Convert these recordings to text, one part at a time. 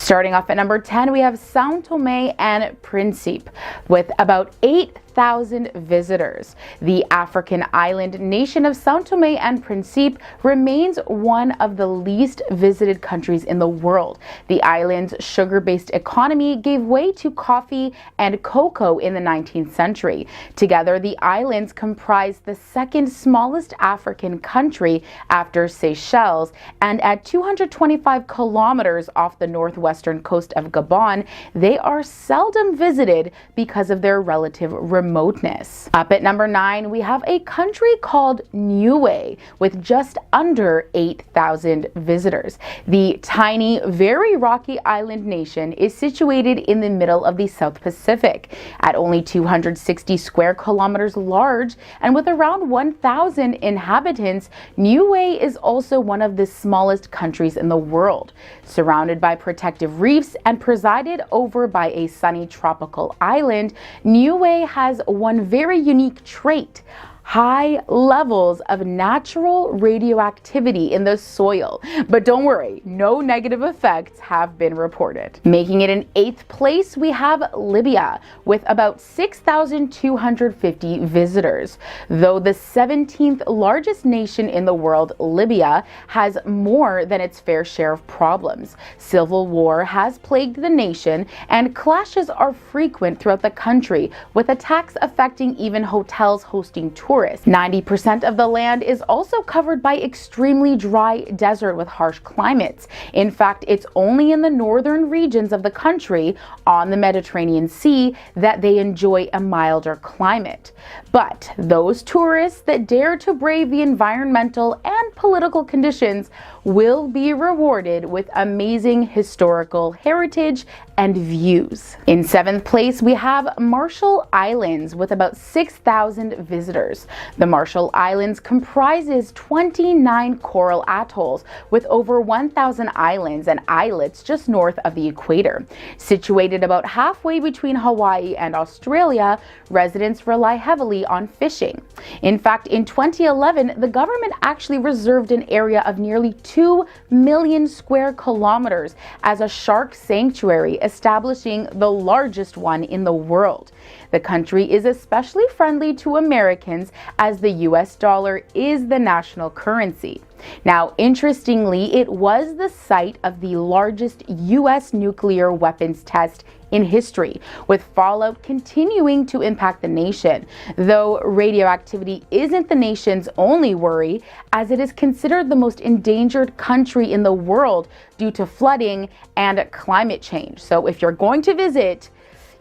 Starting off at number 10, we have São Tomé and Príncipe with about 8,000 visitors. The African island nation of São Tomé and Príncipe remains one of the least visited countries in the world. The island's sugar-based economy gave way to coffee and cocoa in the 19th century. Together, the islands comprise the second smallest African country after Seychelles, and at 225 kilometers off the northwestern coast of Gabon, they are seldom visited because of their relative remoteness. Up at number 9, we have a country called Niue with just under 8,000 visitors. The tiny, very rocky island nation is situated in the middle of the South Pacific. At only 260 square kilometers large and with around 1,000 inhabitants, Niue is also one of the smallest countries in the world. Surrounded by protective reefs and presided over by a sunny tropical island, Niue has one very unique trait: high levels of natural radioactivity in the soil. But don't worry, no negative effects have been reported. Making it in 8th place, we have Libya with about 6,250 visitors. Though the 17th largest nation in the world, Libya has more than its fair share of problems. Civil war has plagued the nation, and clashes are frequent throughout the country, with attacks affecting even hotels hosting tourists. 90% of the land is also covered by extremely dry desert with harsh climates. In fact, it's only in the northern regions of the country on the Mediterranean Sea that they enjoy a milder climate. But those tourists that dare to brave the environmental and political conditions will be rewarded with amazing historical heritage and views. In 7th place, we have Marshall Islands with about 6,000 visitors. The Marshall Islands comprises 29 coral atolls with over 1,000 islands and islets just north of the equator. Situated about halfway between Hawaii and Australia, residents rely heavily on fishing. In fact, in 2011, the government actually reserved an area of nearly 2 million square kilometers as a shark sanctuary, establishing the largest one in the world. The country is especially friendly to Americans as the US dollar is the national currency. Now, interestingly, it was the site of the largest US nuclear weapons test in history, with fallout continuing to impact the nation. Though radioactivity isn't the nation's only worry, as it is considered the most endangered country in the world due to flooding and climate change. So if you're going to visit,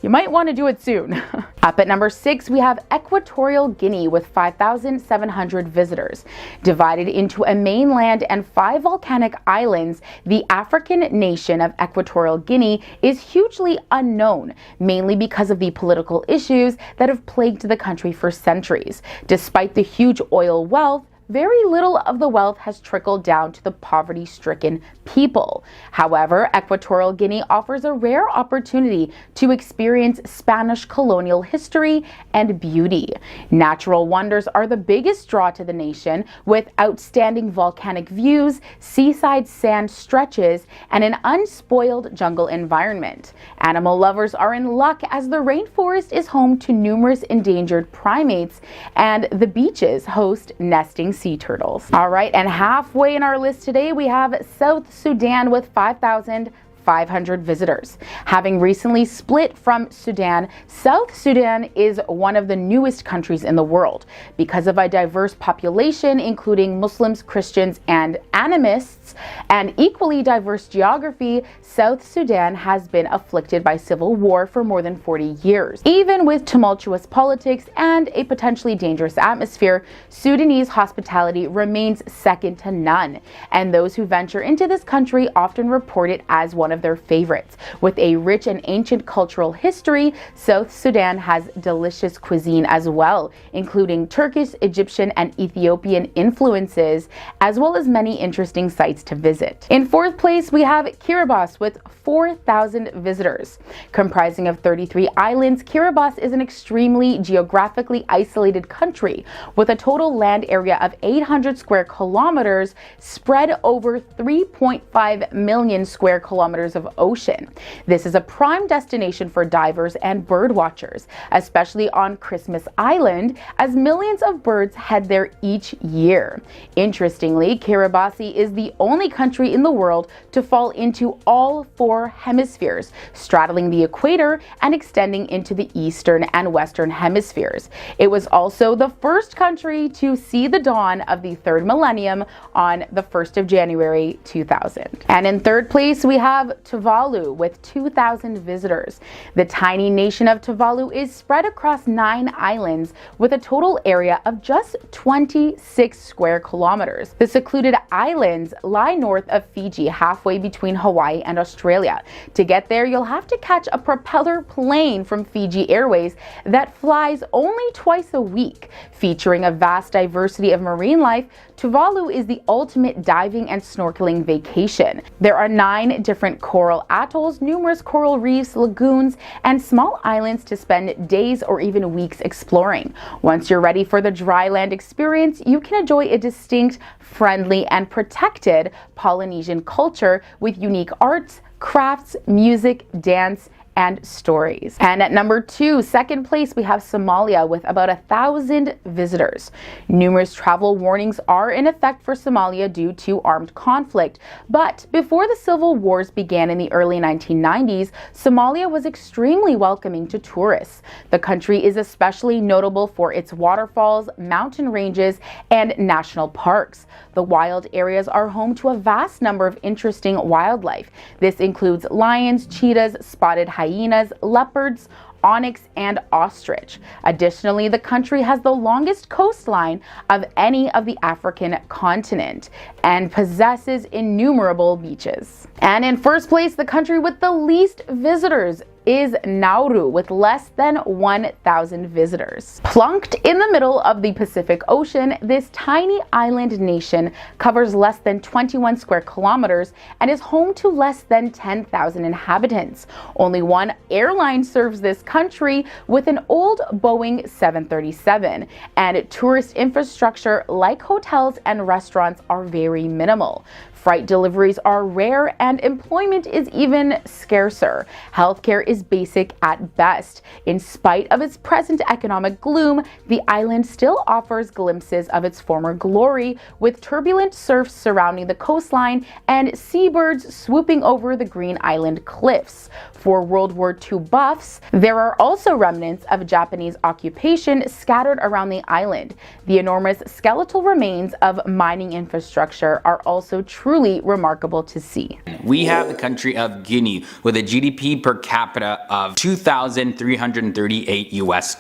you might want to do it soon. Up at number 6, we have Equatorial Guinea with 5,700 visitors. Divided into a mainland and 5 volcanic islands, the African nation of Equatorial Guinea is hugely unknown, mainly because of the political issues that have plagued the country for centuries. Despite the huge oil wealth, very little of the wealth has trickled down to the poverty-stricken people. However, Equatorial Guinea offers a rare opportunity to experience Spanish colonial history and beauty. Natural wonders are the biggest draw to the nation, with outstanding volcanic views, seaside sand stretches, and an unspoiled jungle environment. Animal lovers are in luck as the rainforest is home to numerous endangered primates, and the beaches host nesting sea turtles. All right, and halfway in our list today, we have South Sudan with 5,500 visitors. Having recently split from Sudan, South Sudan is one of the newest countries in the world. Because of a diverse population, including Muslims, Christians, and animists, and equally diverse geography, South Sudan has been afflicted by civil war for more than 40 years. Even with tumultuous politics and a potentially dangerous atmosphere, Sudanese hospitality remains second to none, and those who venture into this country often report it as one of their favorites. With a rich and ancient cultural history, South Sudan has delicious cuisine as well, including Turkish, Egyptian, and Ethiopian influences, as well as many interesting sites to visit. In 4th place, we have Kiribati with 4,000 visitors. Comprising of 33 islands, Kiribati is an extremely geographically isolated country with a total land area of 800 square kilometers spread over 3.5 million square kilometers waters of ocean. This is a prime destination for divers and bird watchers, especially on Christmas Island, as millions of birds head there each year. Interestingly, Kiribati is the only country in the world to fall into all 4 hemispheres, straddling the equator and extending into the eastern and western hemispheres. It was also the first country to see the dawn of the 3rd millennium on the 1st of January 2000. And in 3rd place, we have Tuvalu with 2,000 visitors. The tiny nation of Tuvalu is spread across 9 islands with a total area of just 26 square kilometers. The secluded islands lie north of Fiji, halfway between Hawaii and Australia. To get there, you'll have to catch a propeller plane from Fiji Airways that flies only twice a week. Featuring a vast diversity of marine life, Tuvalu is the ultimate diving and snorkeling vacation. There are 9 different coral atolls, numerous coral reefs, lagoons, and small islands to spend days or even weeks exploring. Once you're ready for the dry land experience, you can enjoy a distinct, friendly, and protected Polynesian culture with unique arts, crafts, music, dance, and stories. And at number 2, 2nd place, we have Somalia with about 1,000 visitors. Numerous travel warnings are in effect for Somalia due to armed conflict, but before the civil wars began in the early 1990s, Somalia was extremely welcoming to tourists. The country is especially notable for its waterfalls, mountain ranges, and national parks. The wild areas are home to a vast number of interesting wildlife. This includes lions, cheetahs, spotted hyenas, leopards, onyx, and ostrich. Additionally, the country has the longest coastline of any of the African continent and possesses innumerable beaches. And in 1st place, the country with the least visitors is Nauru with less than 1,000 visitors. Plunked in the middle of the Pacific Ocean, this tiny island nation covers less than 21 square kilometers and is home to less than 10,000 inhabitants. Only one airline serves this country with an old Boeing 737, and tourist infrastructure like hotels and restaurants are very minimal. Freight deliveries are rare and employment is even scarcer. Healthcare is basic at best. In spite of its present economic gloom, the island still offers glimpses of its former glory, with turbulent surf surrounding the coastline and seabirds swooping over the green island cliffs. For World War II buffs, there are also remnants of Japanese occupation scattered around the island. The enormous skeletal remains of mining infrastructure are also truly remarkable to see. We have the country of Guinea with a GDP per capita of $2,338 US.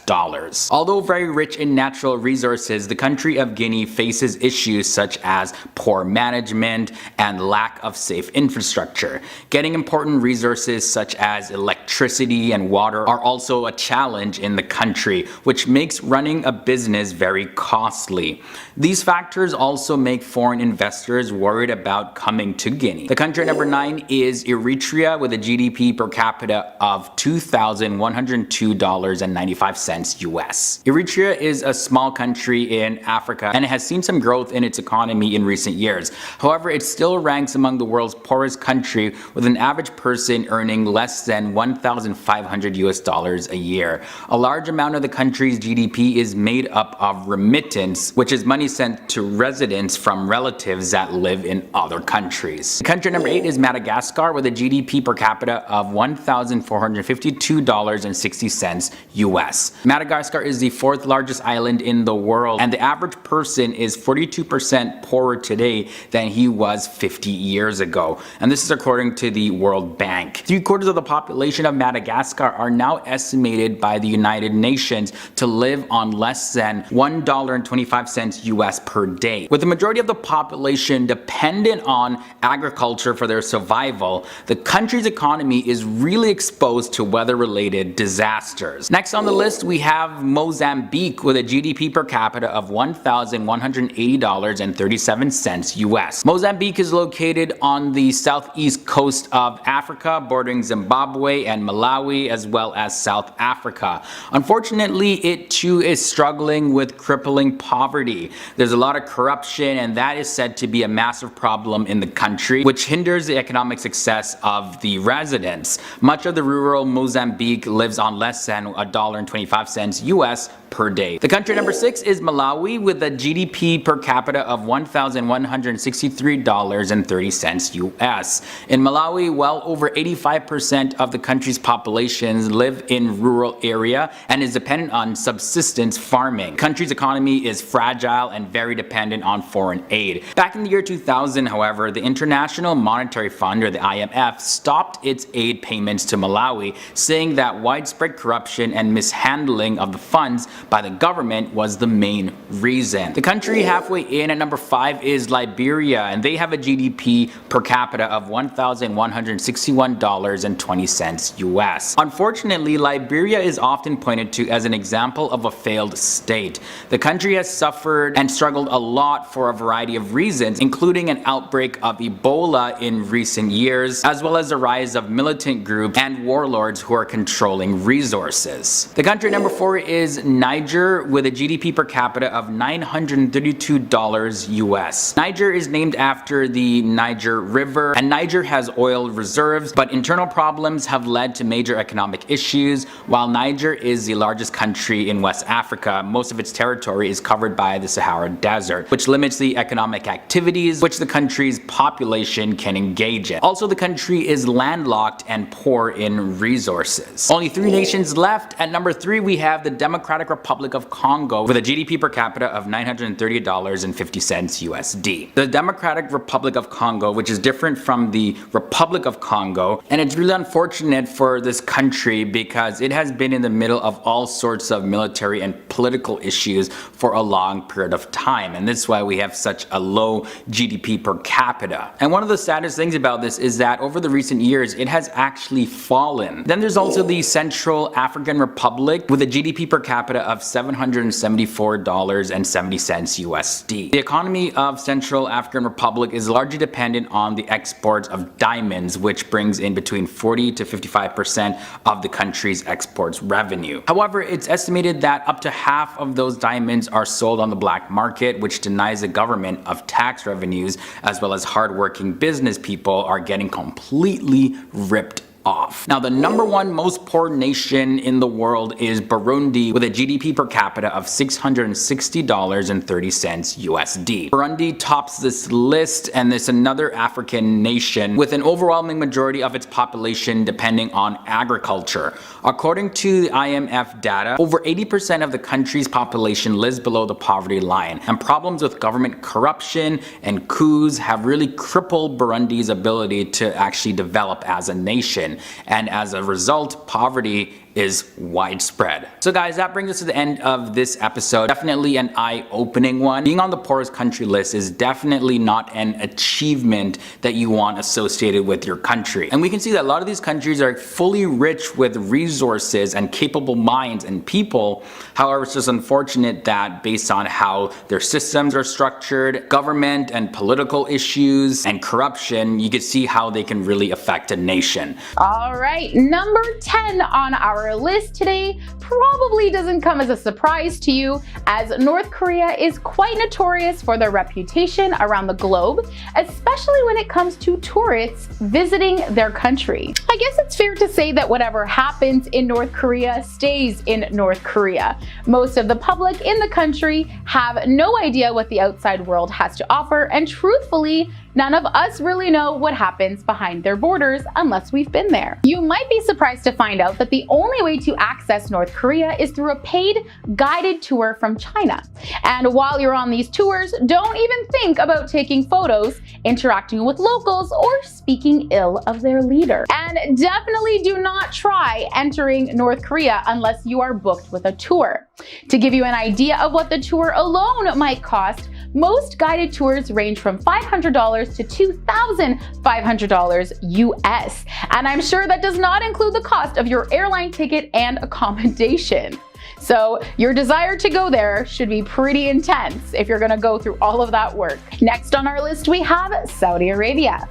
Although very rich in natural resources, the country of Guinea faces issues such as poor management and lack of safe infrastructure. Getting important resources such as electricity and water are also a challenge in the country, which makes running a business very costly. These factors also make foreign investors worried about coming to Guinea. The country number 9 is Eritrea with a GDP per capita of $2,102.95 US. Eritrea is a small country in Africa and it has seen some growth in its economy in recent years. However, it still ranks among the world's poorest country, with an average person earning less than $1,500 US a year. A large amount of the country's GDP is made up of remittance, which is money sent to residents from relatives that live in other countries. Country number 8 is Madagascar with a GDP per capita of $1,452.60 US. Madagascar is the 4th largest island in the world, and the average person is 42% poorer today than he was 50 years ago. And this is according to the World Bank. 3/4 of the population of Madagascar are now estimated by the United Nations to live on less than $1.25 US per day. With the majority of the population dependent on agriculture for their survival, the country's economy is really exposed to weather-related disasters. Next on the list, we have Mozambique with a GDP per capita of $1,180.37 US. Mozambique is located on the southeast coast of Africa, bordering Zimbabwe and Malawi, as well as South Africa. Unfortunately, it too is struggling with crippling poverty. There's a lot of corruption, and that is said to be a massive problem problem in the country, which hinders the economic success of the residents. Much of the rural Mozambique lives on less than $1.25 US per day. The country number 6 is Malawi with a GDP per capita of $1,163.30 US. In Malawi, well over 85% of the country's population live in rural area and is dependent on subsistence farming. The country's economy is fragile and very dependent on foreign aid. Back in the year 2000, however, the International Monetary Fund, or the IMF, stopped its aid payments to Malawi, saying that widespread corruption and mishandling of the funds by the government was the main reason. The country halfway in at number 5 is Liberia, and they have a GDP per capita of $1,161.20 US. Unfortunately, Liberia is often pointed to as an example of a failed state. The country has suffered and struggled a lot for a variety of reasons, including an outbreak of Ebola in recent years, as well as the rise of militant groups and warlords who are controlling resources. The country number 4 is Niger with a GDP per capita of $932 US. Niger is named after the Niger River, and Niger has oil reserves, but internal problems have led to major economic issues. While Niger is the largest country in West Africa, most of its territory is covered by the Sahara Desert, which limits the economic activities which the country's population can engage in. Also, the country is landlocked and poor in resources. Only 3 nations left. At number 3, we have the Democratic Republic of Congo with a GDP per capita of $930.50 USD. The Democratic Republic of Congo, which is different from the Republic of Congo, and it's really unfortunate for this country because it has been in the middle of all sorts of military and political issues for a long period of time, and this is why we have such a low GDP per capita. And one of the saddest things about this is that over the recent years it has actually fallen. Then there's also the Central African Republic with a GDP per capita of $774.70 USD. The economy of Central African Republic is largely dependent on the exports of diamonds, which brings in between 40 to 55% of the country's exports revenue. However, it's estimated that up to half of those diamonds are sold on the black market, which denies the government of tax revenues, as well as hardworking business people are getting completely ripped off. Now, the number 1 most poor nation in the world is Burundi with a GDP per capita of $660.30 USD. Burundi tops this list, and it's another African nation with an overwhelming majority of its population depending on agriculture. According to the IMF data, over 80% of the country's population lives below the poverty line, and problems with government corruption and coups have really crippled Burundi's ability to actually develop as a nation. And as a result, poverty is widespread. So guys, that brings us to the end of this episode. Definitely an eye-opening one. Being on the poorest country list is definitely not an achievement that you want associated with your country. And we can see that a lot of these countries are fully rich with resources and capable minds and people. However, it's just unfortunate that based on how their systems are structured, government and political issues and corruption, you can see how they can really affect a nation. All right, number 10 on our list today probably doesn't come as a surprise to you, as North Korea is quite notorious for their reputation around the globe, especially when it comes to tourists visiting their country. I guess it's fair to say that whatever happens in North Korea stays in North Korea. Most of the public in the country have no idea what the outside world has to offer, and truthfully, none of us really know what happens behind their borders unless we've been there. You might be surprised to find out that the only way to access North Korea is through a paid guided tour from China. And while you're on these tours, don't even think about taking photos, interacting with locals, or speaking ill of their leader. And definitely do not try entering North Korea unless you are booked with a tour. To give you an idea of what the tour alone might cost, most guided tours range from $500 to $2,500 US. And I'm sure that does not include the cost of your airline ticket and accommodation. So your desire to go there should be pretty intense if you're going to go through all of that work. Next on our list, we have Saudi Arabia.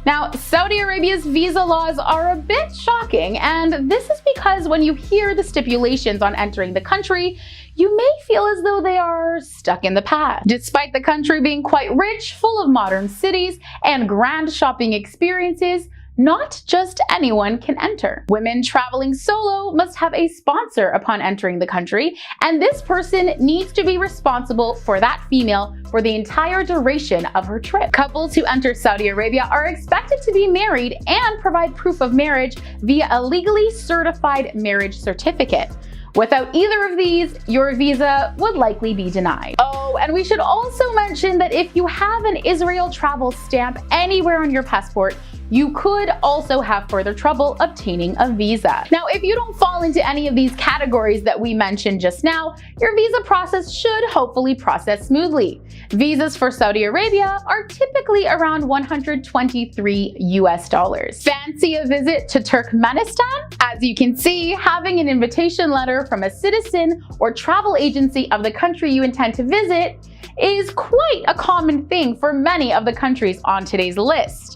Now, Saudi Arabia's visa laws are a bit shocking, and this is because when you hear the stipulations on entering the country, you may feel as though they are stuck in the past. Despite the country being quite rich, full of modern cities and grand shopping experiences, not just anyone can enter. Women traveling solo must have a sponsor upon entering the country, and this person needs to be responsible for that female for the entire duration of her trip. Couples who enter Saudi Arabia are expected to be married and provide proof of marriage via a legally certified marriage certificate. Without either of these, your visa would likely be denied. Oh, and we should also mention that if you have an Israel travel stamp anywhere on your passport, you could also have further trouble obtaining a visa. Now, if you don't fall into any of these categories that we mentioned just now, your visa process should hopefully process smoothly. Visas for Saudi Arabia are typically around $123. Fancy a visit to Turkmenistan? As you can see, having an invitation letter from a citizen or travel agency of the country you intend to visit is quite a common thing for many of the countries on today's list.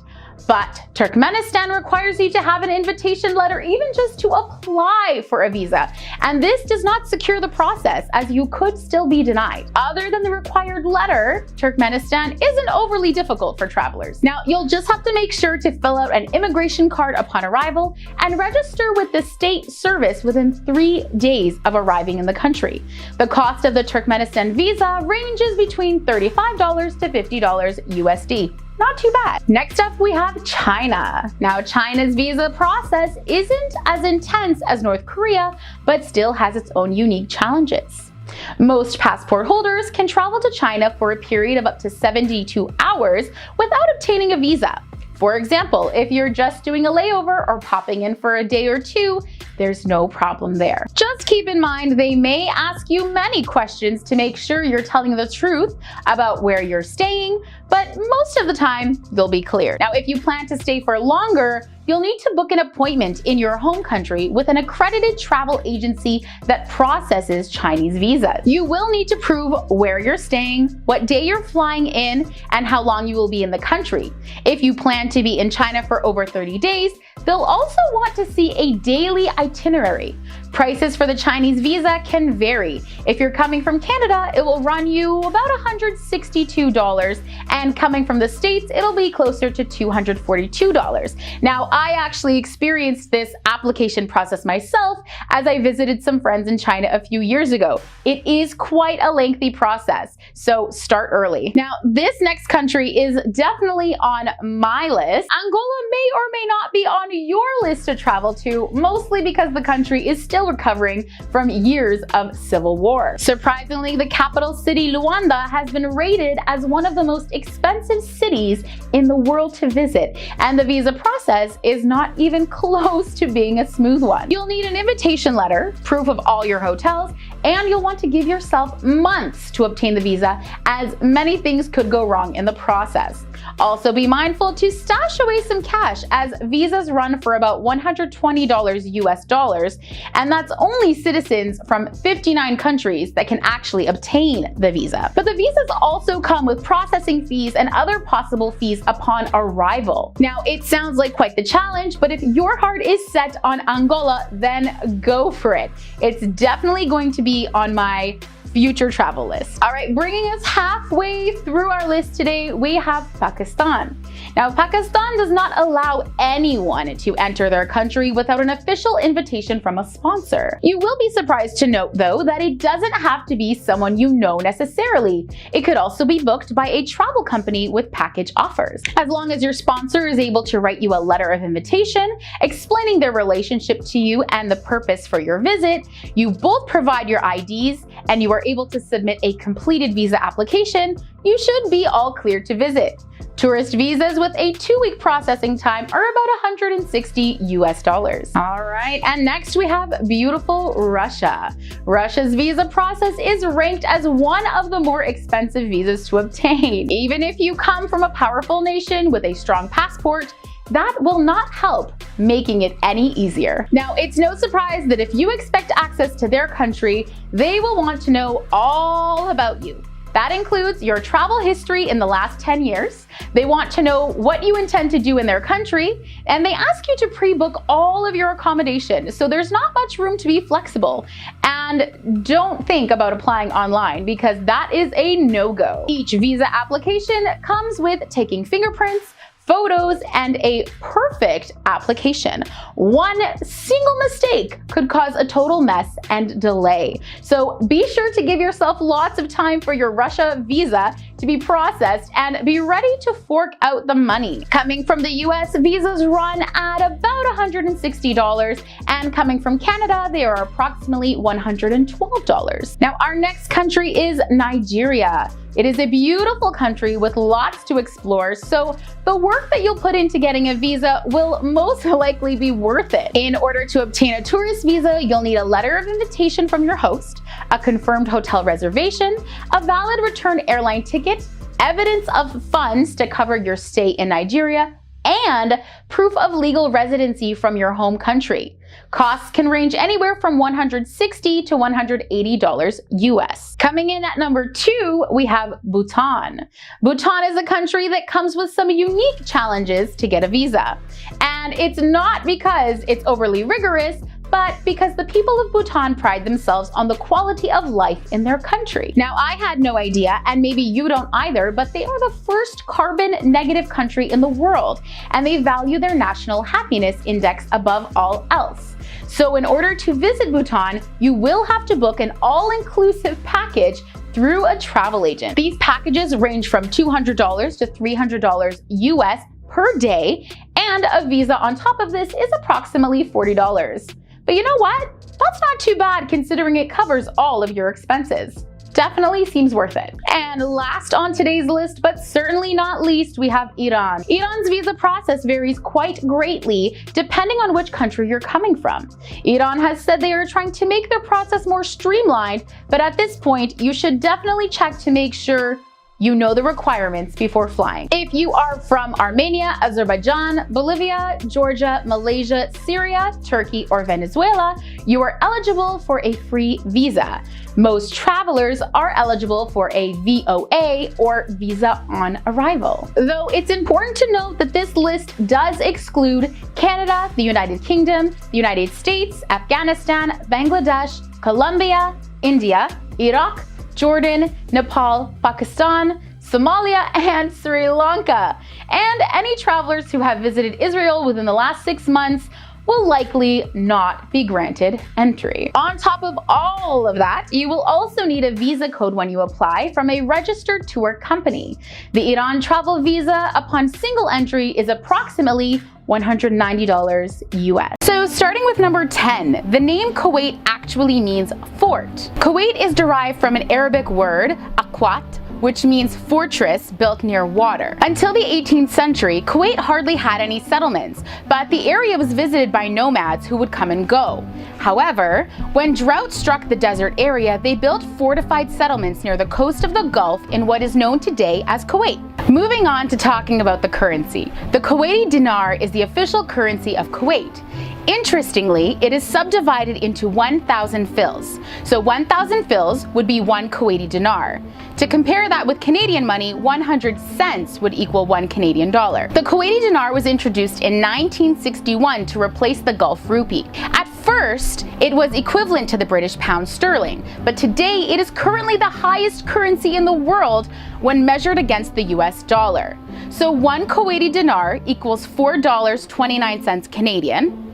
But Turkmenistan requires you to have an invitation letter even just to apply for a visa, and this does not secure the process as you could still be denied. Other than the required letter, Turkmenistan isn't overly difficult for travelers. Now, you'll just have to make sure to fill out an immigration card upon arrival and register with the state service within 3 days of arriving in the country. The cost of the Turkmenistan visa ranges between $35 to $50 USD. Not too bad. Next up, we have China. Now, China's visa process isn't as intense as North Korea, but still has its own unique challenges. Most passport holders can travel to China for a period of up to 72 hours without obtaining a visa. For example, if you're just doing a layover or popping in for a day or two, there's no problem there. Just keep in mind they may ask you many questions to make sure you're telling the truth about where you're staying, but most of the time you'll be cleared. Now, if you plan to stay for longer, you'll need to book an appointment in your home country with an accredited travel agency that processes Chinese visas. You will need to prove where you're staying, what day you're flying in, and how long you will be in the country. If you plan to be in China for over 30 days, they'll also want to see a daily itinerary. Prices for the Chinese visa can vary. If you're coming from Canada, it will run you about $162, and coming from the States, it'll be closer to $242. Now, I actually experienced this application process myself as I visited some friends in China a few years ago. It is quite a lengthy process, so start early. Now, this next country is definitely on my list. Angola may or may not be on your list to travel to, mostly because the country is still recovering from years of civil war. Surprisingly, the capital city Luanda has been rated as one of the most expensive cities in the world to visit, and the visa process is not even close to being a smooth one. You'll need an invitation letter, proof of all your hotels, and you'll want to give yourself months to obtain the visa, as many things could go wrong in the process. Also, be mindful to stash away some cash, as visas run for about $120 US dollars, and that's only citizens from 59 countries that can actually obtain the visa. But the visas also come with processing fees and other possible fees upon arrival. Now, it sounds like quite the challenge, but if your heart is set on Angola, then go for it. It's definitely going to be on my future travel list. All right, bringing us halfway through our list today, we have Pakistan. Now, Pakistan does not allow anyone to enter their country without an official invitation from a sponsor. You will be surprised to note, though, that it doesn't have to be someone you know necessarily. It could also be booked by a travel company with package offers. As long as your sponsor is able to write you a letter of invitation explaining their relationship to you and the purpose for your visit, you both provide your IDs, and you are able to submit a completed visa application, you should be all clear to visit. Tourist visas with a 2-week processing time are about $160 US dollars. All right, and next we have beautiful Russia. Russia's visa process is ranked as one of the more expensive visas to obtain. Even if you come from a powerful nation with a strong passport, that will not help making it any easier. Now, it's no surprise that if you expect access to their country, they will want to know all about you. That includes your travel history in the last 10 years. They want to know what you intend to do in their country, and they ask you to pre-book all of your accommodation, so there's not much room to be flexible. And don't think about applying online because that is a no-go. Each visa application comes with taking fingerprints, photos, and a perfect application. One single mistake could cause a total mess and delay. So be sure to give yourself lots of time for your Russia visa to be processed and be ready to fork out the money. Coming from the US, visas run at about $160, and coming from Canada, they are approximately $112. Now, our next country is Nigeria. It is a beautiful country with lots to explore, so the work that you'll put into getting a visa will most likely be worth it. In order to obtain a tourist visa, you'll need a letter of invitation from your host, a confirmed hotel reservation, a valid return airline ticket, evidence of funds to cover your stay in Nigeria, and proof of legal residency from your home country. Costs can range anywhere from $160 to $180 US. Coming in at number 2, we have Bhutan. Bhutan is a country that comes with some unique challenges to get a visa. And it's not because it's overly rigorous, but because the people of Bhutan pride themselves on the quality of life in their country. Now, I had no idea, and maybe you don't either, but they are the first carbon negative country in the world, and they value their national happiness index above all else. So in order to visit Bhutan, you will have to book an all-inclusive package through a travel agent. These packages range from $200 to $300 US per day, and a visa on top of this is approximately $40. But you know what? That's not too bad considering it covers all of your expenses. Definitely seems worth it. And last on today's list, but certainly not least, we have Iran. Iran's visa process varies quite greatly depending on which country you're coming from. Iran has said they are trying to make their process more streamlined, but at this point, you should definitely check to make sure you know the requirements before flying. If you are from Armenia, Azerbaijan, Bolivia, Georgia, Malaysia, Syria, Turkey, or Venezuela, you are eligible for a free visa. Most travelers are eligible for a VOA, or visa on arrival. Though it's important to note that this list does exclude Canada, the United Kingdom, the United States, Afghanistan, Bangladesh, Colombia, India, Iraq, Jordan, Nepal, Pakistan, Somalia, and Sri Lanka. And any travelers who have visited Israel within the last 6 months will likely not be granted entry. On top of all of that, you will also need a visa code when you apply from a registered tour company. The Iran travel visa upon single entry is approximately $190 US. So starting with number 10, the name Kuwait actually means fort. Kuwait is derived from an Arabic word, akwat, which means fortress built near water. Until the 18th century, Kuwait hardly had any settlements, but the area was visited by nomads who would come and go. However, when drought struck the desert area, they built fortified settlements near the coast of the Gulf in what is known today as Kuwait. Moving on to talking about the currency. The Kuwaiti dinar is the official currency of Kuwait. Interestingly, it is subdivided into 1,000 fils. So 1,000 fils would be 1 Kuwaiti dinar. To compare that with Canadian money, 100 cents would equal 1 Canadian dollar. The Kuwaiti dinar was introduced in 1961 to replace the Gulf rupee. At first, it was equivalent to the British pound sterling, but today it is currently the highest currency in the world when measured against the US dollar. So 1 Kuwaiti dinar equals $4.29 Canadian,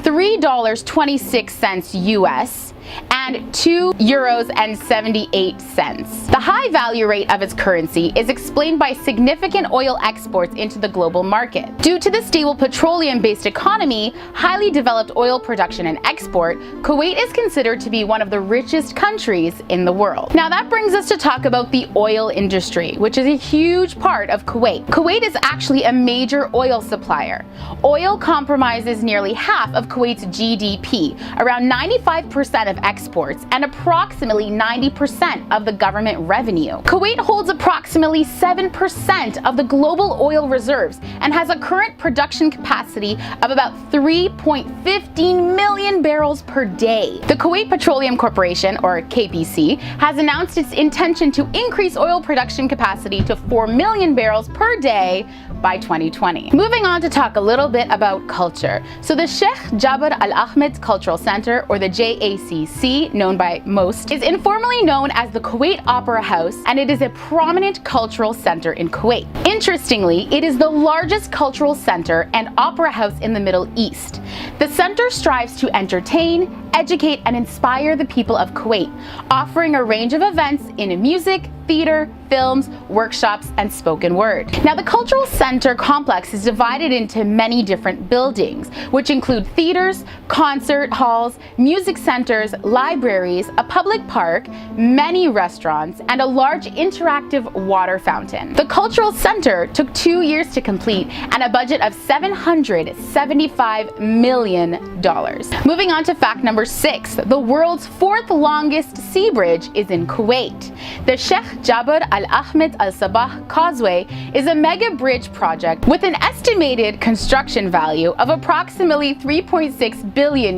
$3.26 US, and €2.78. The high value rate of its currency is explained by significant oil exports into the global market. Due to the stable petroleum-based economy, highly developed oil production and export, Kuwait is considered to be one of the richest countries in the world. Now that brings us to talk about the oil industry, which is a huge part of Kuwait. Kuwait is actually a major oil supplier. Oil comprises nearly half of Kuwait's GDP. Around 95% of of exports and approximately 90% of the government revenue. Kuwait holds approximately 7% of the global oil reserves and has a current production capacity of about 3.15 million barrels per day. The Kuwait Petroleum Corporation, or KPC, has announced its intention to increase oil production capacity to 4 million barrels per day by 2020. Moving on to talk a little bit about culture. So the Sheikh Jabir Al Ahmed Cultural Center, or the JACC, known by most, is informally known as the Kuwait Opera House, and it is a prominent cultural center in Kuwait. Interestingly, it is the largest cultural center and opera house in the Middle East. The center strives to entertain, educate, and inspire the people of Kuwait, offering a range of events in music, theater, films, workshops, and spoken word. Now, the cultural center complex is divided into many different buildings, which include theaters, concert halls, music centers, libraries, a public park, many restaurants, and a large interactive water fountain. The cultural center took 2 years to complete and a budget of $775 million. Moving on to fact number 6, the world's 4th longest sea bridge is in Kuwait. The Sheikh Jabir Al Ahmed Al Sabah Causeway is a mega bridge project with an estimated construction value of approximately $3.6 billion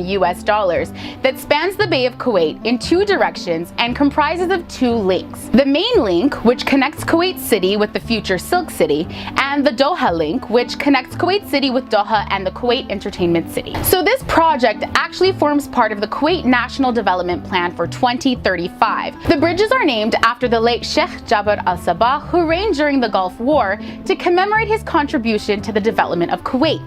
that spans the Bay of Kuwait in 2 directions and comprises of 2 links. The main link, which connects Kuwait City with the future Silk City, and the Doha link, which connects Kuwait City with Doha and the Kuwait Entertainment City. So this project actually forms part of the Kuwait National Development Plan for 2035. The bridges are named after the late Sheikh Jabir Al Sabah, who reigned during the Gulf War, to commemorate his contribution to the development of Kuwait.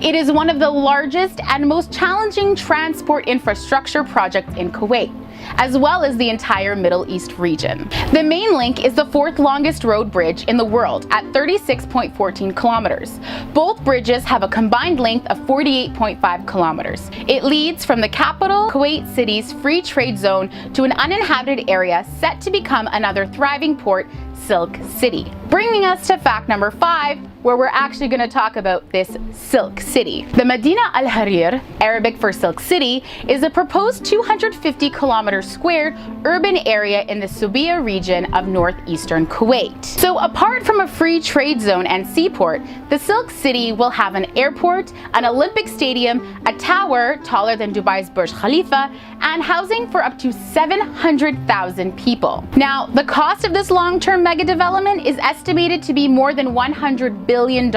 It is one of the largest and most challenging transport infrastructure projects in Kuwait, as well as the entire Middle East region. The main link is the 4th longest road bridge in the world at 36.14 kilometers. Both bridges have a combined length of 48.5 kilometers. It leads from the capital, Kuwait City's free trade zone, to an uninhabited area set to become another thriving port, Silk City. Bringing us to fact number 5, where we're actually going to talk about this Silk City. The Medina Al Harir, Arabic for Silk City, is a proposed 250 kilometer squared urban area in the Subiya region of northeastern Kuwait. So apart from a free trade zone and seaport, the Silk City will have an airport, an Olympic stadium, a tower taller than Dubai's Burj Khalifa, and housing for up to 700,000 people. Now, the cost of this long-term mega development is estimated to be more than $100 billion,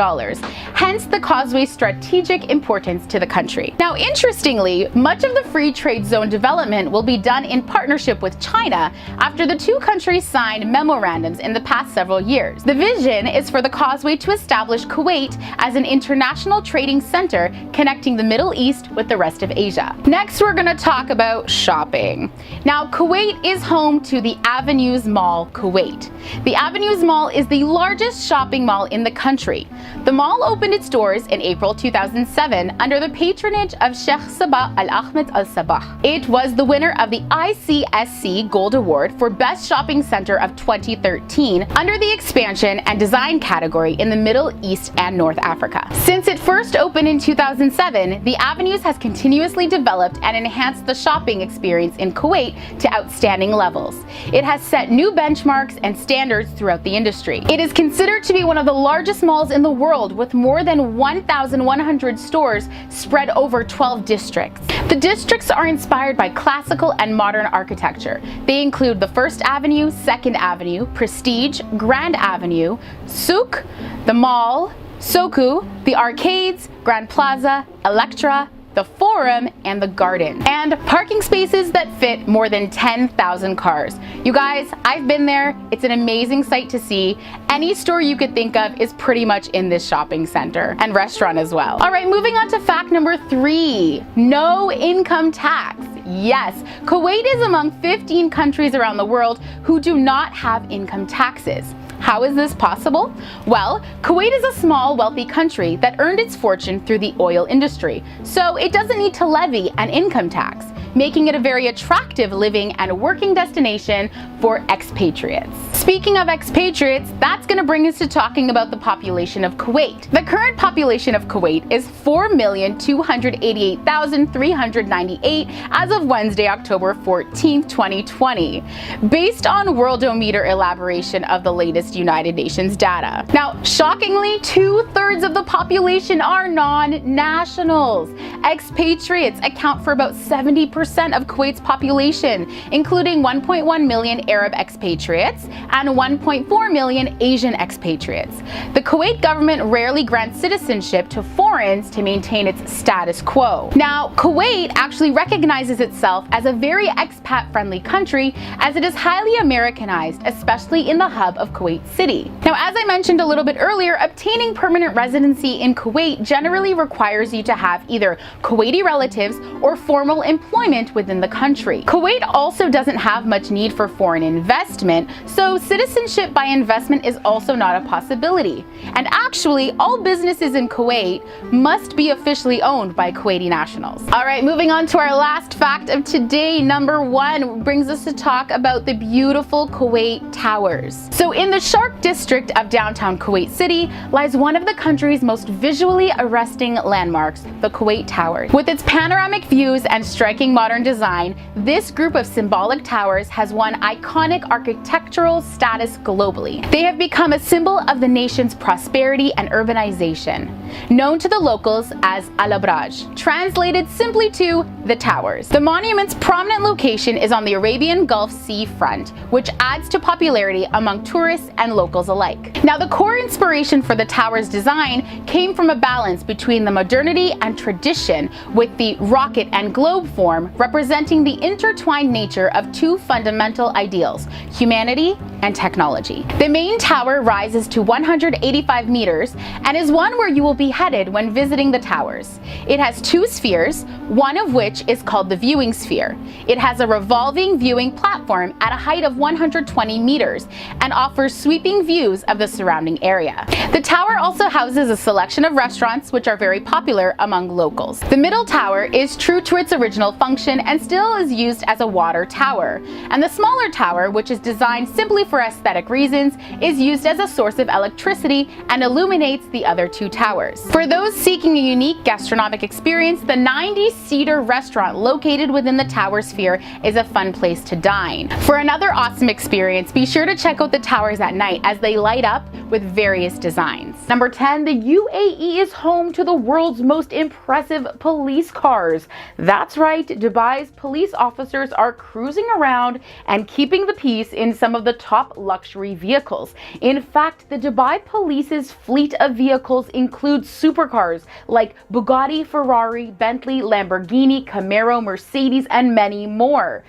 hence the causeway's strategic importance to the country. Now, interestingly, much of the free trade zone development will be done in partnership with China after the 2 countries signed memorandums in the past several years. The vision is for the causeway to establish Kuwait as an international trading center connecting the Middle East with the rest of Asia. Next, we're going to talk about shopping. Now, Kuwait is home to the Avenues Mall Kuwait. The Avenues Mall is the largest shopping mall in the country. The mall opened its doors in April 2007 under the patronage of Sheikh Sabah Al Ahmed Al Sabah. It was the winner of the ICSC Gold Award for Best Shopping Center of 2013 under the expansion and design category in the Middle East and North Africa. Since it first opened in 2007, the Avenues has continuously developed and enhanced the shopping experience in Kuwait to outstanding levels. It has set new benchmarks and standards throughout the industry. It is considered to be one of the largest malls in the world, with more than 1,100 stores spread over 12 districts. The districts are inspired by classical and modern architecture. They include the First Avenue, Second Avenue, Prestige, Grand Avenue, Souk, the Mall, Soku, the Arcades, Grand Plaza, Electra, the Forum, and the Garden, and parking spaces that fit more than 10,000 cars. You guys, I've been there. It's an amazing sight to see. Any store you could think of is pretty much in this shopping center and restaurant as well. All right, moving on to fact number 3, no income tax. Yes, Kuwait is among 15 countries around the world who do not have income taxes. How is this possible? Well, Kuwait is a small, wealthy country that earned its fortune through the oil industry, so it doesn't need to levy an income tax, making it a very attractive living and working destination for expatriates. speaking of expatriates, that's going to bring us to talking about the population of Kuwait. The current population of Kuwait is 4,288,398 as of Wednesday, October 14, 2020, based on Worldometer elaboration of the latest United Nations data. Now, shockingly, 2/3 of the population are non-nationals. Expatriates account for about 70% of Kuwait's population, including 1.1 million Arab expatriates and 1.4 million Asian expatriates. The Kuwait government rarely grants citizenship to foreigners to maintain its status quo. Now, Kuwait actually recognizes itself as a very expat-friendly country, as it is highly Americanized, especially in the hub of Kuwait City. Now, as I mentioned a little bit earlier, obtaining permanent residency in Kuwait generally requires you to have either Kuwaiti relatives or formal employment within the country. Kuwait also doesn't have much need for foreign investment, so citizenship by investment is also not a possibility. And actually, all businesses in Kuwait must be officially owned by Kuwaiti nationals. Alright, moving on to our last fact of today. Number 1 brings us to talk about the beautiful Kuwait Towers. So in the Sharq district of downtown Kuwait City lies one of the country's most visually arresting landmarks, the Kuwait Towers. With its panoramic views and striking modern design, this group of symbolic towers has won iconic architectural status globally. They have become a symbol of the nation's prosperity and urbanization, known to the locals as Al-Abraj, translated simply to the towers. The monument's prominent location is on the Arabian Gulf Sea front, which adds to popularity among tourists and locals alike. Now, the core inspiration for the tower's design came from a balance between the modernity and tradition, with the rocket and globe form representing the intertwined nature of two fundamental ideals, humanity and technology. The main tower rises to 185 meters and is one where you will be headed when visiting the towers. It has 2 spheres, one of which is called the viewing sphere. It has a revolving viewing platform at a height of 120 meters and offers sweeping views of the surrounding area. The tower also houses a selection of restaurants which are very popular among locals. The middle tower is true to its original function and still is used as a water tower, and the smaller tower, which is designed simply for aesthetic reasons, is used as a source of electricity and illuminates the other 2 towers. For those seeking a unique gastronomic experience, the 90-seater restaurant located within the tower sphere is a fun place to dine. For another awesome experience, be sure to check out the towers at night as they light up with various designs. Number 10, the UAE is home to the world's most impressive police cars. That's right, Dubai's police officers are cruising around and keeping the peace in some of the top luxury vehicles. In fact, the Dubai Police's fleet of vehicles includes supercars like Bugatti, Ferrari, Bentley, Lamborghini, Camaro, Mercedes, and many more.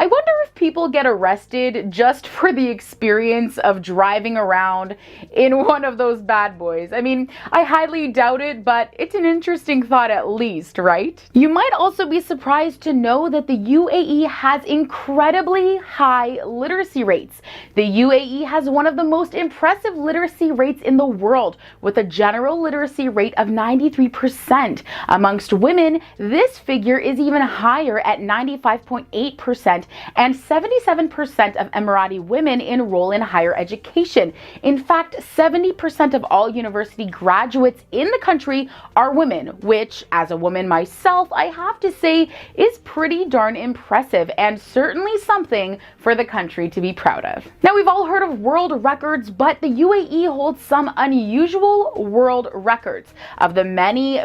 I wonder if people get arrested just for the experience of driving around in one of those bad boys. I mean, I highly doubt it, but it's an interesting thought at least, right? You might also be surprised to know that the UAE has incredibly high literacy rates. The UAE has one of the most impressive literacy rates in the world, with a general literacy rate of 93%. Amongst women, this figure is even higher at 95.8%. And 77% of Emirati women enroll in higher education. In fact, 70% of all university graduates in the country are women, which, as a woman myself, I have to say is pretty darn impressive and certainly something for the country to be proud of. Now, we've all heard of world records, but the UAE holds some unusual world records. Of the many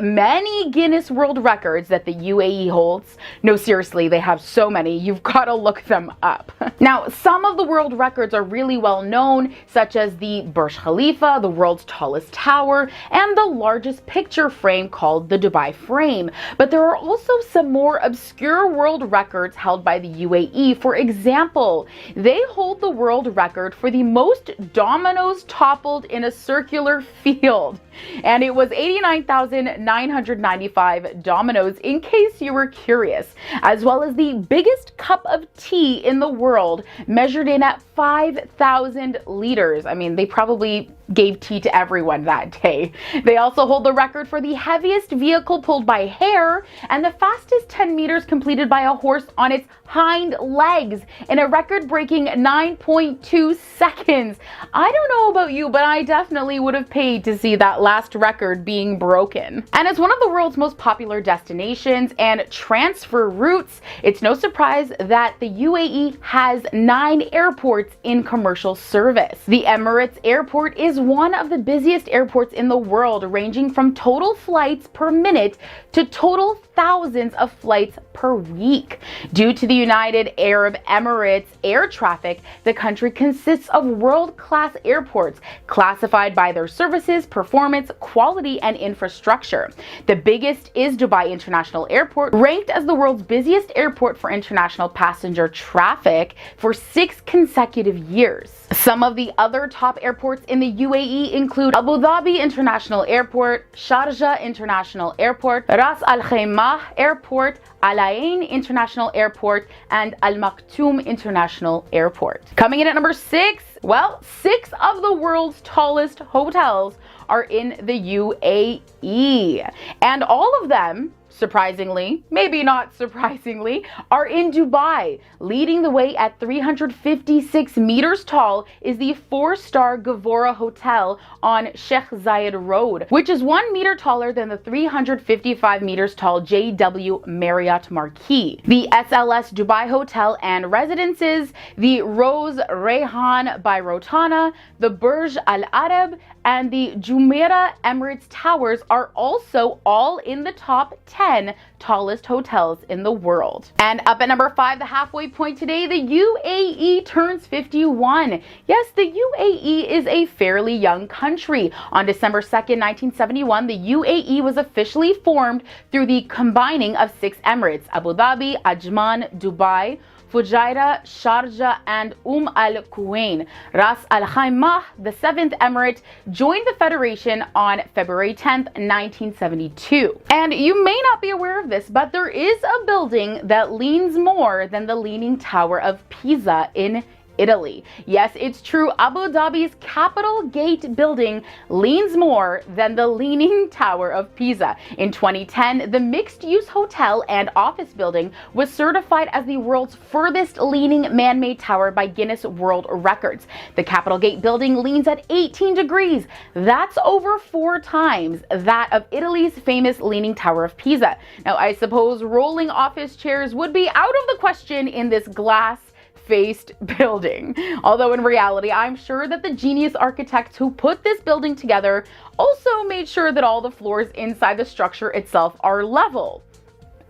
Guinness World Records that the UAE holds, no, seriously, they have so many, you've got to look them up. Now, some of the world records are really well known, such as the Burj Khalifa, the world's tallest tower, and the largest picture frame called the Dubai Frame. But there are also some more obscure world records held by the UAE. For example, they hold the world record for the most dominoes toppled in a circular field. And it was 89,995 dominoes, in case you were curious, as well as the biggest cup of tea in the world, measured in at 5,000 liters. I mean, they probably gave tea to everyone that day. They also hold the record for the heaviest vehicle pulled by hair and the fastest 10 meters completed by a horse on its hind legs in a record-breaking 9.2 seconds. I don't know about you, but I definitely would have paid to see that last record being broken. And as one of the world's most popular destinations and transfer routes, it's no surprise that the UAE has 9 airports in commercial service. The Emirates Airport is one of the busiest airports in the world, ranging from total flights per minute to total thousands of flights per week. Due to the United Arab Emirates air traffic, the country consists of world-class airports classified by their services, performance, quality, and infrastructure. The biggest is Dubai International Airport, ranked as the world's busiest airport for international passenger traffic for 6 consecutive years. Some of the other top airports in the UAE include Abu Dhabi International Airport, Sharjah International Airport, Ras Al Khaimah Airport, Al Ain International Airport, and Al Maktoum International Airport. Coming in at number 6, well, 6 of the world's tallest hotels are in the UAE, and all of them, surprisingly, maybe not surprisingly, are in Dubai. Leading the way at 356 meters tall is the 4-star Gavora Hotel on Sheikh Zayed Road, which is 1 meter taller than the 355 meters tall JW Marriott Marquis. The SLS Dubai Hotel and Residences, the Rose Rehan by Rotana, the Burj Al Arab, and the Jumeirah Emirates Towers are also all in the top 10 tallest hotels in the world. And up at number 5, the halfway point today, the UAE turns 51. Yes, the UAE is a fairly young country. On December 2nd, 1971, the UAE was officially formed through the combining of 6 emirates: Abu Dhabi, Ajman, Dubai, Fujairah, Sharjah, and Al Quwain. Ras Al Khaimah, the 7th emirate, joined the federation on February 10th, 1972. And you may not be aware of this, but there is a building that leans more than the Leaning Tower of Pisa in Italy. Yes, it's true. Abu Dhabi's Capital Gate building leans more than the Leaning Tower of Pisa. In 2010, the mixed-use hotel and office building was certified as the world's furthest leaning man-made tower by Guinness World Records. The Capital Gate building leans at 18 degrees. That's over 4 times that of Italy's famous Leaning Tower of Pisa. Now, I suppose rolling office chairs would be out of the question in this glass-faced building. Although in reality, I'm sure that the genius architects who put this building together also made sure that all the floors inside the structure itself are level.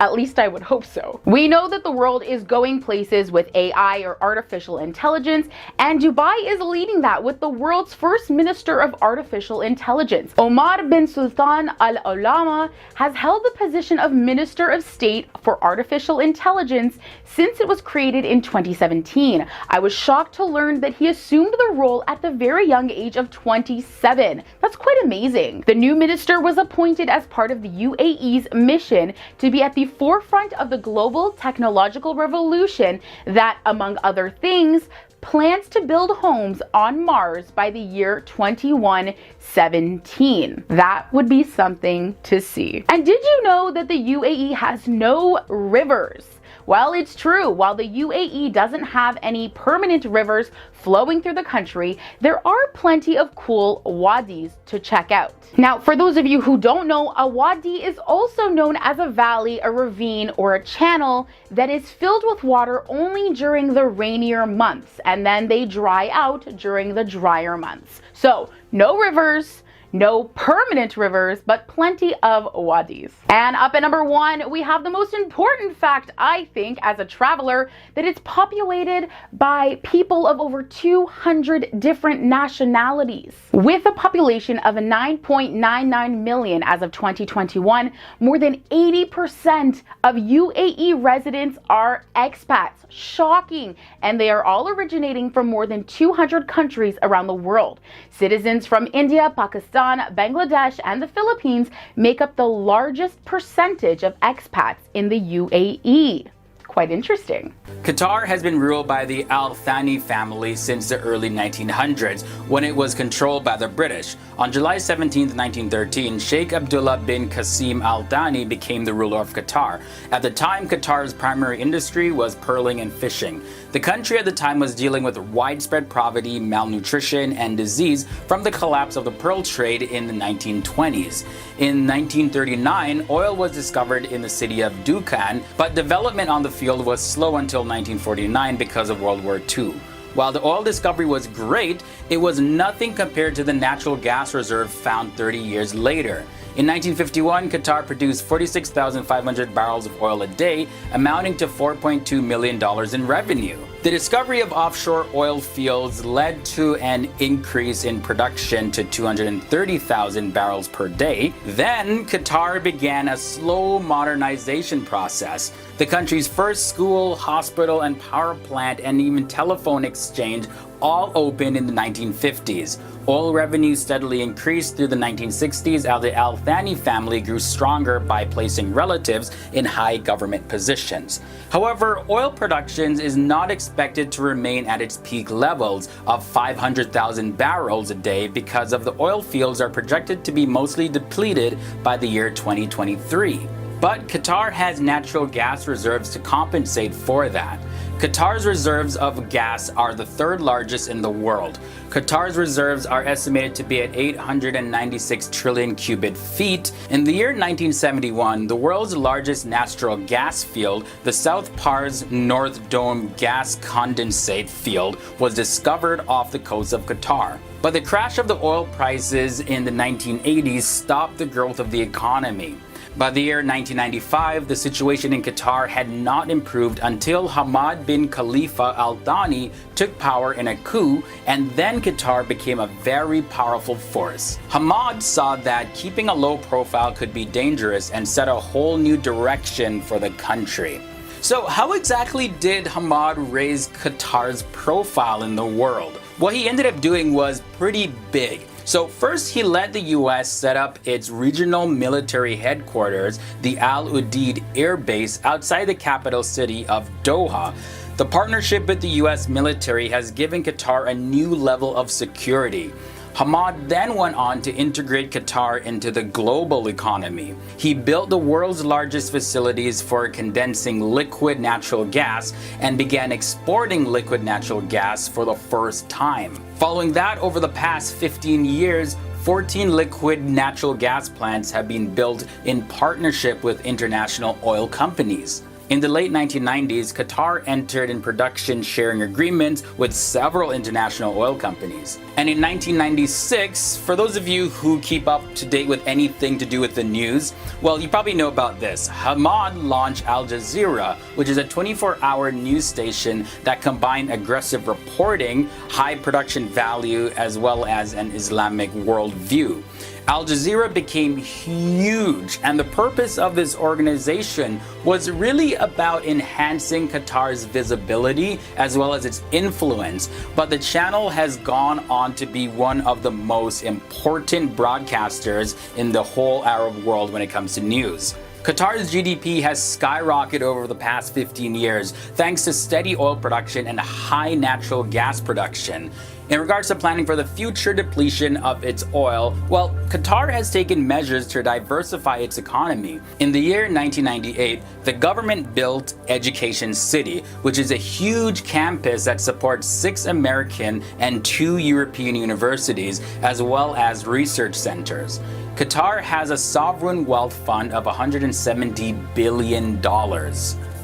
At least I would hope so. We know that the world is going places with AI, or artificial intelligence, and Dubai is leading that with the world's first minister of artificial intelligence. Omar bin Sultan Al Olama has held the position of Minister of State for Artificial Intelligence since it was created in 2017. I was shocked to learn that he assumed the role at the very young age of 27. That's quite amazing. The new minister was appointed as part of the UAE's mission to be at the forefront of the global technological revolution that, among other things, plans to build homes on Mars by the year 2117. That would be something to see. And did you know that the UAE has no rivers? Well, it's true. While the UAE doesn't have any permanent rivers flowing through the country, there are plenty of cool wadis to check out. Now, for those of you who don't know, a wadi is also known as a valley, a ravine, or a channel that is filled with water only during the rainier months, and then they dry out during the drier months. So, no rivers, no permanent rivers, but plenty of wadis. And up at number 1, we have the most important fact, I think, as a traveler, that it's populated by people of over 200 different nationalities. With a population of 9.99 million as of 2021, more than 80% of UAE residents are expats. Shocking. And they are all originating from more than 200 countries around the world. Citizens from India, Pakistan, Bangladesh, and the Philippines make up the largest percentage of expats in the UAE. quite interesting. Qatar has been ruled by the Al Thani family since the early 1900s, when it was controlled by the British. On July 17, 1913, Sheikh Abdullah bin Qasim Al Thani became the ruler of Qatar. At the time, Qatar's primary industry was pearling and fishing. The country at the time was dealing with widespread poverty, malnutrition, and disease from the collapse of the pearl trade in the 1920s. In 1939, oil was discovered in the city of Dukhan, but development on the field was slow until 1949 because of World War II. While the oil discovery was great, it was nothing compared to the natural gas reserve found 30 years later. In 1951, Qatar produced 46,500 barrels of oil a day, amounting to $4.2 million in revenue. The discovery of offshore oil fields led to an increase in production to 230,000 barrels per day. Then, Qatar began a slow modernization process. The country's first school, hospital, and power plant, and even telephone exchange all opened in the 1950s. Oil revenue steadily increased through the 1960s as the Al Thani family grew stronger by placing relatives in high government positions. However, oil production is not expected to remain at its peak levels of 500,000 barrels a day because of the oil fields are projected to be mostly depleted by the year 2023. But Qatar has natural gas reserves to compensate for that. Qatar's reserves of gas are the third largest in the world. Qatar's reserves are estimated to be at 896 trillion cubic feet. In the year 1971, the world's largest natural gas field, the South Pars North Dome gas condensate field, was discovered off the coast of Qatar. But the crash of the oil prices in the 1980s stopped the growth of the economy. By the year 1995, the situation in Qatar had not improved until Hamad bin Khalifa Al Thani took power in a coup, and then Qatar became a very powerful force. Hamad saw that keeping a low profile could be dangerous and set a whole new direction for the country. So how exactly did Hamad raise Qatar's profile in the world? What he ended up doing was pretty big. So first, he let the US set up its regional military headquarters, the Al Udeid Air Base, outside the capital city of Doha. The partnership with the US military has given Qatar a new level of security. Hamad then went on to integrate Qatar into the global economy. He built the world's largest facilities for condensing liquid natural gas and began exporting liquid natural gas for the first time. Following that, over the past 15 years, 14 liquid natural gas plants have been built in partnership with international oil companies. In the late 1990s, Qatar entered in production sharing agreements with several international oil companies. And in 1996, for those of you who keep up to date with anything to do with the news, well, you probably know about this. Hamad launched Al Jazeera, which is a 24-hour news station that combined aggressive reporting, high production value, as well as an Islamic worldview. Al Jazeera became huge, and the purpose of this organization was really about enhancing Qatar's visibility as well as its influence. But the channel has gone on to be one of the most important broadcasters in the whole Arab world when it comes to news. Qatar's GDP has skyrocketed over the past 15 years thanks to steady oil production and high natural gas production. In regards to planning for the future depletion of its oil, well, Qatar has taken measures to diversify its economy. In the year 1998, the government built Education City, which is a huge campus that supports 6 American and 2 European universities, as well as research centers. Qatar has a sovereign wealth fund of $170 billion.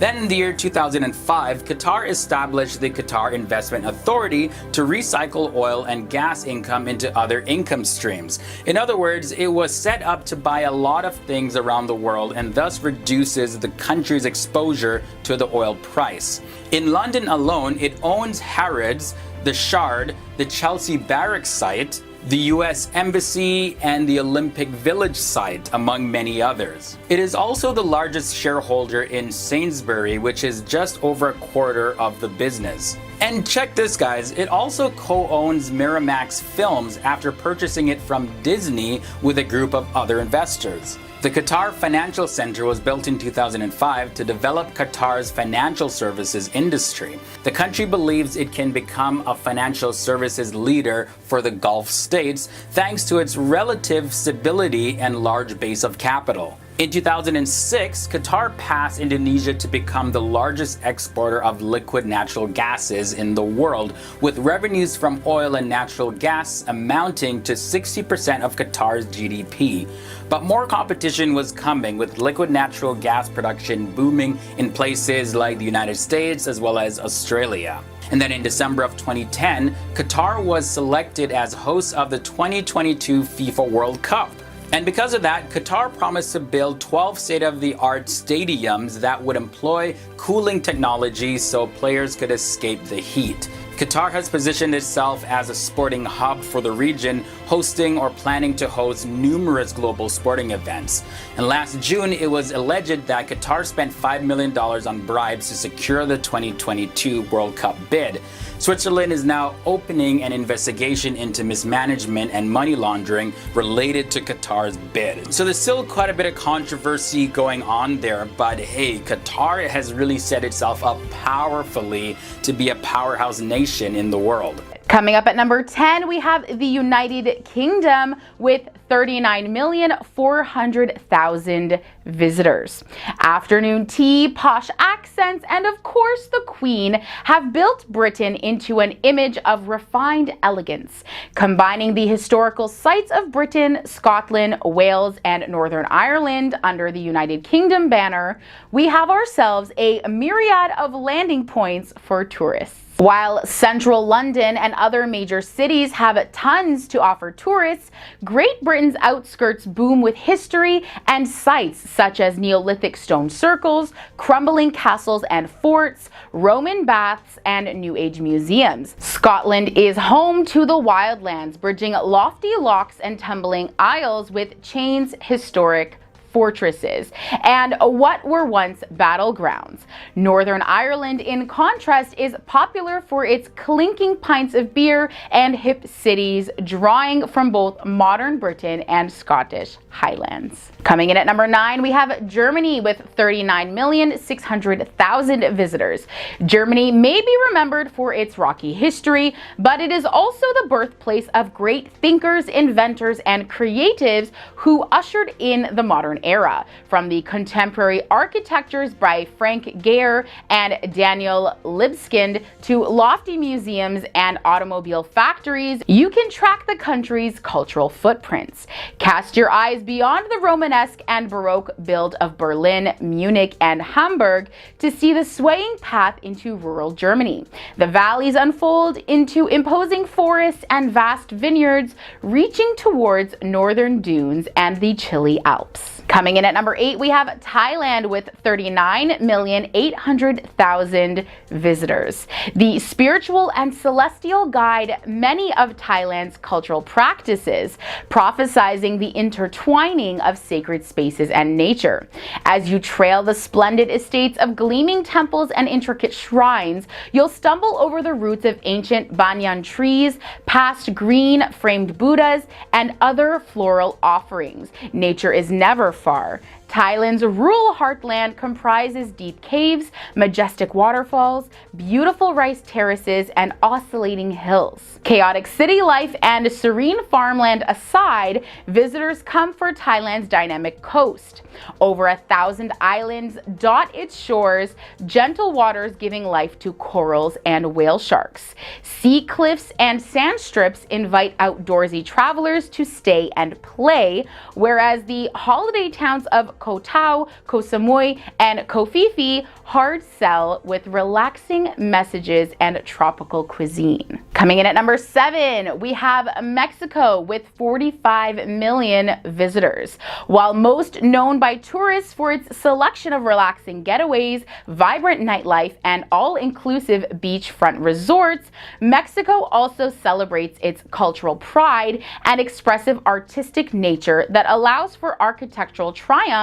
Then in the year 2005, Qatar established the Qatar Investment Authority to recycle oil and gas income into other income streams. In other words, it was set up to buy a lot of things around the world and thus reduces the country's exposure to the oil price. In London alone, it owns Harrods, the Shard, the Chelsea Barracks site, the US Embassy, and the Olympic Village site, among many others. It is also the largest shareholder in Sainsbury, which is just over a quarter of the business. And check this, guys, it also co-owns Miramax Films after purchasing it from Disney with a group of other investors. The Qatar Financial Center was built in 2005 to develop Qatar's financial services industry. The country believes it can become a financial services leader for the Gulf states thanks to its relative stability and large base of capital. In 2006, Qatar passed Indonesia to become the largest exporter of liquid natural gases in the world, with revenues from oil and natural gas amounting to 60% of Qatar's GDP. But more competition was coming, with liquid natural gas production booming in places like the United States as well as Australia. And then in December of 2010, Qatar was selected as host of the 2022 FIFA World Cup. And because of that, Qatar promised to build 12 state-of-the-art stadiums that would employ cooling technology so players could escape the heat. Qatar has positioned itself as a sporting hub for the region, hosting or planning to host numerous global sporting events. And last June, it was alleged that Qatar spent $5 million on bribes to secure the 2022 World Cup bid. Switzerland is now opening an investigation into mismanagement and money laundering related to Qatar's bid. So there's still quite a bit of controversy going on there, but hey, Qatar has really set itself up powerfully to be a powerhouse nation in the world. Coming up at number 10, we have the United Kingdom with 39,400,000 visitors. Afternoon tea, posh accents, and of course the Queen have built Britain into an image of refined elegance. Combining the historical sites of Britain, Scotland, Wales, and Northern Ireland under the United Kingdom banner, we have ourselves a myriad of landing points for tourists. While central London and other major cities have tons to offer tourists, Great Britain's outskirts boom with history and sites such as Neolithic stone circles, crumbling castles and forts, Roman baths, and New Age museums. Scotland is home to the wildlands, bridging lofty lochs and tumbling aisles with Chain's historic fortresses and what were once battlegrounds. Northern Ireland, in contrast, is popular for its clinking pints of beer and hip cities, drawing from both modern Britain and Scottish Highlands. Coming in at number 9, we have Germany with 39,600,000 visitors. Germany may be remembered for its rocky history, but it is also the birthplace of great thinkers, inventors, and creatives who ushered in the modern era. From the contemporary architectures by Frank Gehry and Daniel Libeskind to lofty museums and automobile factories, you can track the country's cultural footprints. Cast your eyes beyond the Romanesque and Baroque build of Berlin, Munich, and Hamburg to see the swaying path into rural Germany. The valleys unfold into imposing forests and vast vineyards, reaching towards northern dunes and the chilly Alps. Coming in at number 8, we have Thailand with 39,800,000 visitors. The spiritual and celestial guide many of Thailand's cultural practices, prophesizing the intertwining of sacred spaces and nature. As you trail the splendid estates of gleaming temples and intricate shrines, you'll stumble over the roots of ancient banyan trees, past green framed Buddhas, and other floral offerings. Nature is never far. Thailand's rural heartland comprises deep caves, majestic waterfalls, beautiful rice terraces, and oscillating hills. Chaotic city life and serene farmland aside, visitors come for Thailand's dynamic coast. Over 1,000 islands dot its shores, gentle waters giving life to corals and whale sharks. Sea cliffs and sand strips invite outdoorsy travelers to stay and play, whereas the holiday towns of Koh Tao, Koh Samui, and Koh Phi Phi hard sell with relaxing messages and tropical cuisine. Coming in at number 7, we have Mexico with 45 million visitors. While most known by tourists for its selection of relaxing getaways, vibrant nightlife, and all-inclusive beachfront resorts, Mexico also celebrates its cultural pride and expressive artistic nature that allows for architectural triumphs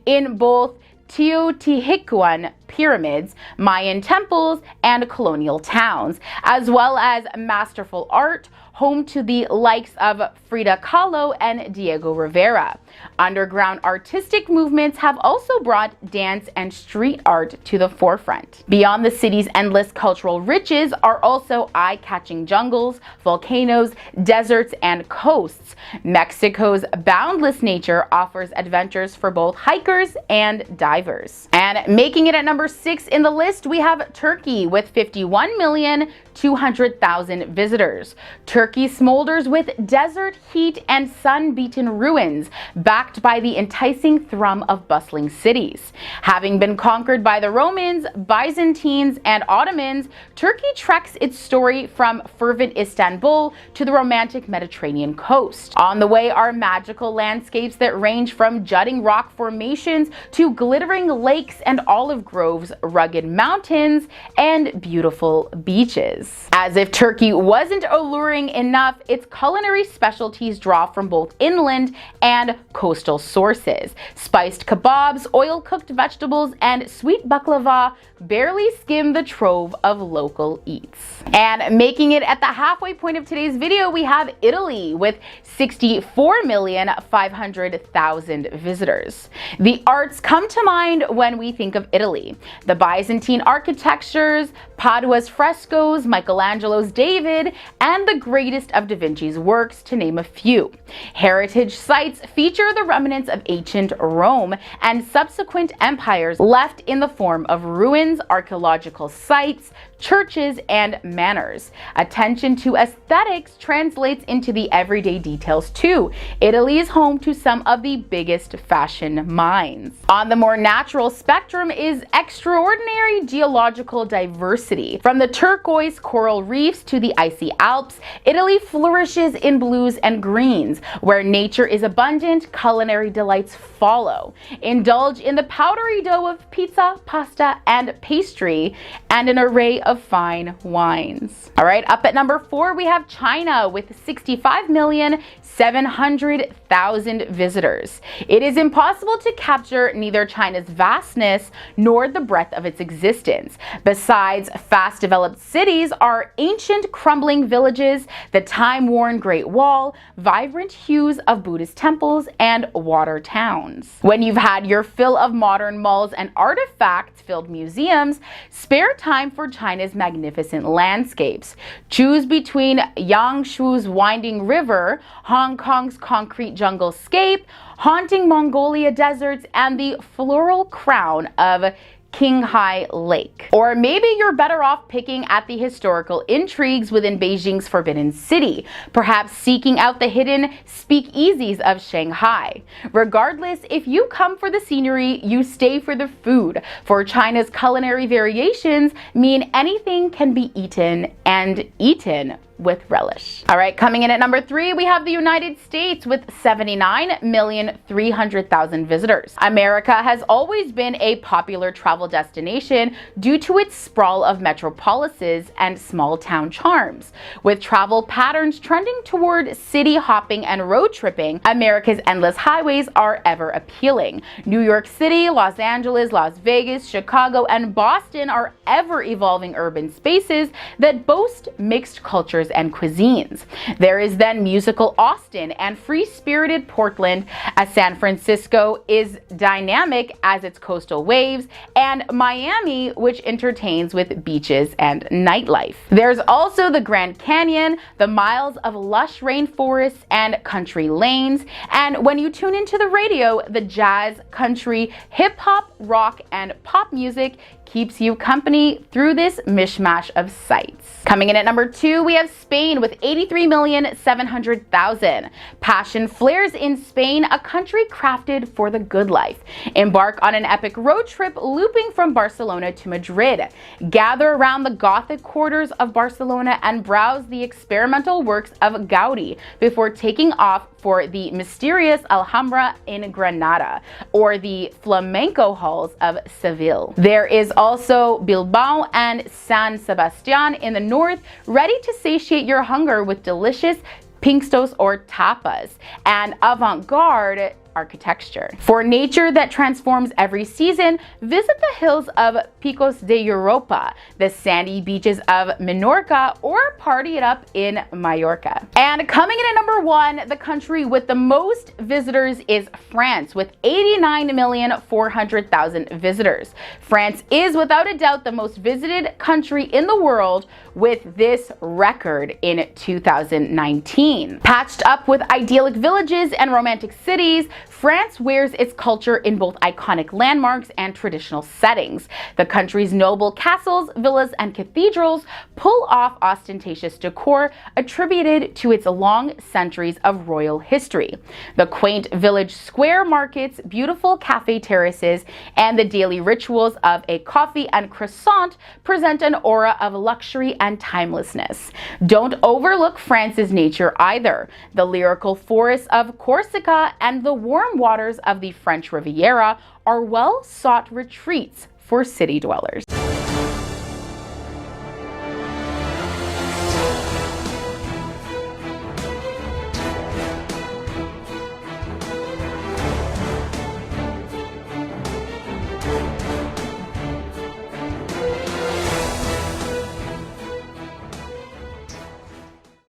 in both Teotihuacan pyramids, Mayan temples, and colonial towns, as well as masterful art, home to the likes of Frida Kahlo and Diego Rivera. Underground artistic movements have also brought dance and street art to the forefront. Beyond the city's endless cultural riches are also eye-catching jungles, volcanoes, deserts, and coasts. Mexico's boundless nature offers adventures for both hikers and divers. And making it at number 6 in the list, we have Turkey with 51,200,000 visitors. Turkey smolders with desert heat and sun-beaten ruins, backed by the enticing thrum of bustling cities. Having been conquered by the Romans, Byzantines, and Ottomans, Turkey treks its story from fervent Istanbul to the romantic Mediterranean coast. On the way are magical landscapes that range from jutting rock formations to glittering lakes and olive groves, rugged mountains, and beautiful beaches. As if Turkey wasn't alluring enough, its culinary specialties draw from both inland and coastal sources. Spiced kebabs, oil-cooked vegetables, and sweet baklava barely skim the trove of local eats. And making it at the halfway point of today's video, we have Italy with 64,500,000 visitors. The arts come to mind when we think of Italy. The Byzantine architectures, Padua's frescoes, Michelangelo's David, and the greatest of Da Vinci's works, to name a few. Heritage sites feature the remnants of ancient Rome and subsequent empires left in the form of ruins, archaeological sites, churches, and manors. Attention to aesthetics translates into the everyday details too. Italy is home to some of the biggest fashion minds. On the more natural spectrum is extraordinary geological diversity. From the turquoise coral reefs to the icy Alps, Italy flourishes in blues and greens. Where nature is abundant, culinary delights follow. Indulge in the powdery dough of pizza, pasta, and pastry, and an array of fine wines. All right, up at number 4, we have China with 65,700,000 visitors. It is impossible to capture neither China's vastness nor the breadth of its existence. Besides fast developed cities are ancient crumbling villages, the time-worn Great Wall, vibrant hues of Buddhist temples, and water towns. When you've had your fill of modern malls and artifact-filled museums, spare time for China's magnificent landscapes. Choose between Yangshu's winding river, Hong Kong's concrete jungle scape, haunting Mongolia deserts, and the floral crown of Qinghai Lake. Or maybe you're better off picking at the historical intrigues within Beijing's Forbidden City, perhaps seeking out the hidden speakeasies of Shanghai. Regardless, if you come for the scenery, you stay for the food, for China's culinary variations mean anything can be eaten, and eaten with relish. All right, coming in at number 3, we have the United States with 79,300,000 visitors. America has always been a popular travel destination due to its sprawl of metropolises and small town charms. With travel patterns trending toward city hopping and road tripping, America's endless highways are ever appealing. New York City, Los Angeles, Las Vegas, Chicago, and Boston are ever evolving urban spaces that boast mixed cultures and cuisines. There is then musical Austin and free-spirited Portland, as San Francisco is dynamic as its coastal waves, and Miami, which entertains with beaches and nightlife. There's also the Grand Canyon, the miles of lush rainforests and country lanes, and when you tune into the radio, the jazz, country, hip-hop, rock, and pop music keeps you company through this mishmash of sights. Coming in at number 2, we have Spain with 83,700,000. Passion flares in Spain, a country crafted for the good life. Embark on an epic road trip looping from Barcelona to Madrid. Gather around the Gothic quarters of Barcelona and browse the experimental works of Gaudi before taking off for the mysterious Alhambra in Granada or the flamenco halls of Seville. There is also Bilbao and San Sebastian in the north, ready to satiate your hunger with delicious pinchos or tapas, and avant-garde architecture. For nature that transforms every season, visit the hills of Picos de Europa, the sandy beaches of Menorca, or party it up in Mallorca. And coming in at number 1, the country with the most visitors is France, with 89,400,000 visitors. France is without a doubt the most visited country in the world, with this record in 2019. Patched up with idyllic villages and romantic cities, France wears its culture in both iconic landmarks and traditional settings. The country's noble castles, villas, and cathedrals pull off ostentatious decor attributed to its long centuries of royal history. The quaint village square markets, beautiful cafe terraces, and the daily rituals of a coffee and croissant present an aura of luxury and timelessness. Don't overlook France's nature either. The lyrical forests of Corsica and the warm waters of the French Riviera are well-sought retreats for city dwellers.